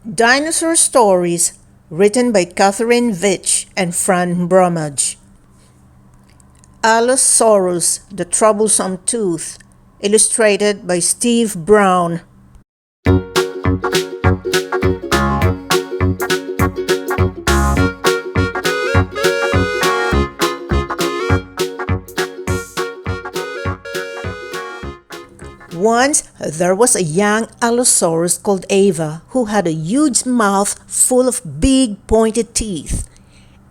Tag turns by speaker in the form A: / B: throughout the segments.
A: Dinosaur Stories, written by Catherine Vitch and Fran Bromage. Allosaurus, the Troublesome Tooth, illustrated by Steve Brown. Once, there was a young Allosaurus called Ava who had a huge mouth full of big pointed teeth.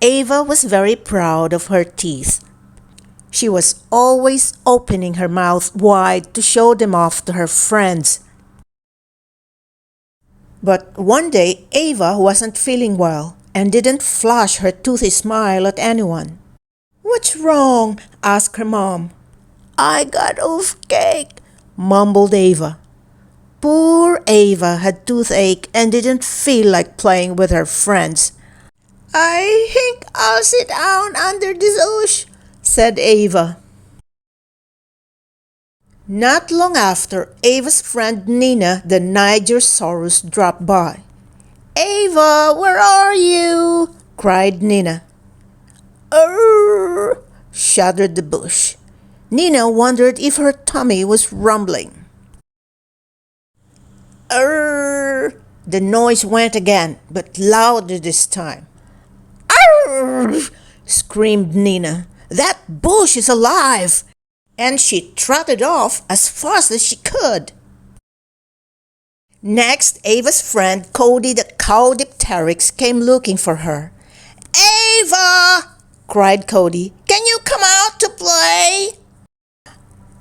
A: Ava was very proud of her teeth. She was always opening her mouth wide to show them off to her friends. But one day, Ava wasn't feeling well and didn't flash her toothy smile at anyone. "What's wrong?" asked her mom. "I got toothache," mumbled Ava. Poor Ava had toothache and didn't feel like playing with her friends. "I think I'll sit down under this bush," said Ava. Not long after, Ava's friend Nina the Nigersaurus dropped by. "Ava, where are you?" cried Nina. "Urgh!" shuddered the bush. Nina wondered if her tummy was rumbling. "Urgh!" The noise went again, but louder this time. "Urgh!" screamed Nina. "That bush is alive!" And she trotted off as fast as she could. Next, Ava's friend Cody the Cowdipteryx came looking for her. "Ava!" cried Cody. "Can you come out to play?"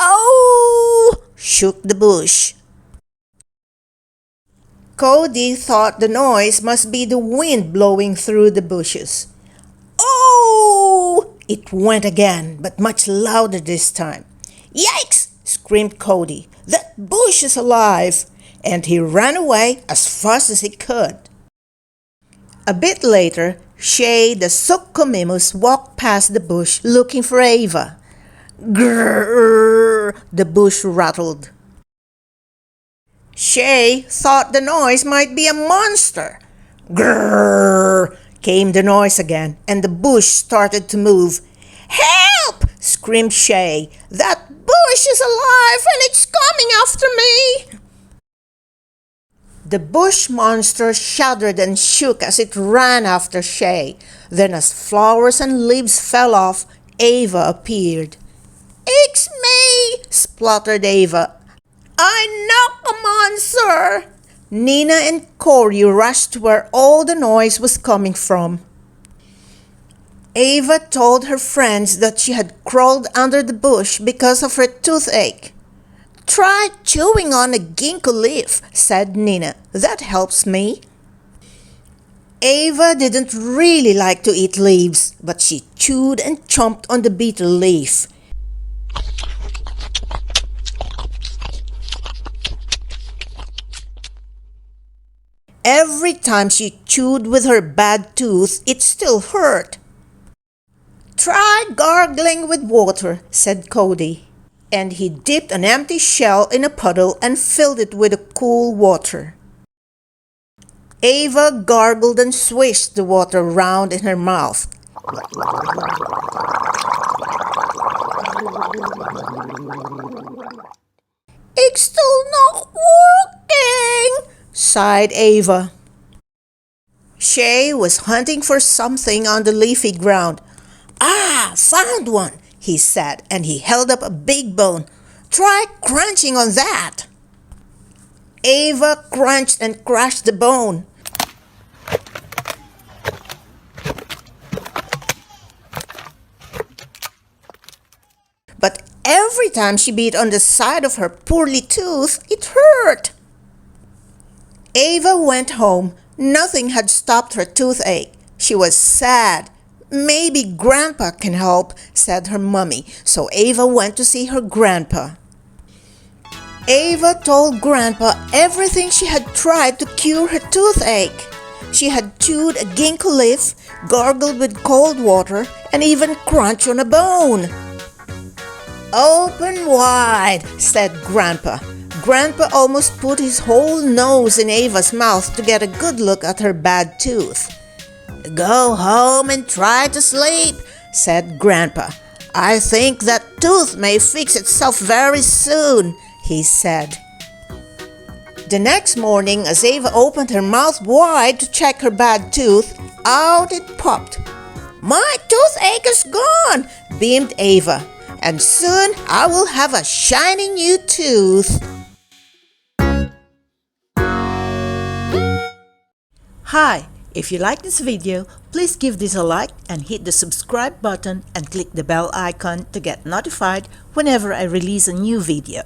A: "Oh!" shook the bush. Cody thought the noise must be the wind blowing through the bushes. "Oh!" it went again, but much louder this time. "Yikes!" screamed Cody. "That bush is alive!" And he ran away as fast as he could. A bit later, Shay the Suchomimus walked past the bush looking for Ava. "Grrr!" the bush rattled. Shay thought the noise might be a monster. "Grrr!" came the noise again, and the bush started to move. "Help!" screamed Shay. "That bush is alive and it's coming after me!" The bush monster shuddered and shook as it ran after Shay. Then as flowers and leaves fell off, Ava appeared. "It's me!" spluttered Ava. "I knocked a monster!" Nina and Corey rushed to where all the noise was coming from. Ava told her friends that she had crawled under the bush because of her toothache. "Try chewing on a ginkgo leaf," said Nina. "That helps me." Ava didn't really like to eat leaves, but she chewed and chomped on the betel leaf. Every time she chewed with her bad tooth, it still hurt. "Try gargling with water," said Cody. And he dipped an empty shell in a puddle and filled it with the cool water. Ava gargled and swished the water round in her mouth. "It's still not working," sighed Ava. Shay was hunting for something on the leafy ground. "Ah, found one," he said, and he held up a big bone. "Try crunching on that." Ava crunched and crushed the bone. But every time she beat on the side of her poorly tooth, it hurt. Ava went home. Nothing had stopped her toothache. She was sad. "Maybe Grandpa can help," said her mummy, so Ava went to see her grandpa. Ava told Grandpa everything she had tried to cure her toothache. She had chewed a ginkgo leaf, gargled with cold water, and even crunched on a bone. "Open wide," said Grandpa. Grandpa almost put his whole nose in Ava's mouth to get a good look at her bad tooth. "Go home and try to sleep," said Grandpa. "I think that tooth may fix itself very soon," he said. The next morning, as Ava opened her mouth wide to check her bad tooth, out it popped. "My toothache is gone," beamed Ava, "and soon I will have a shiny new tooth." Hi, if you like this video, please give this a like and hit the subscribe button and click the bell icon to get notified whenever I release a new video.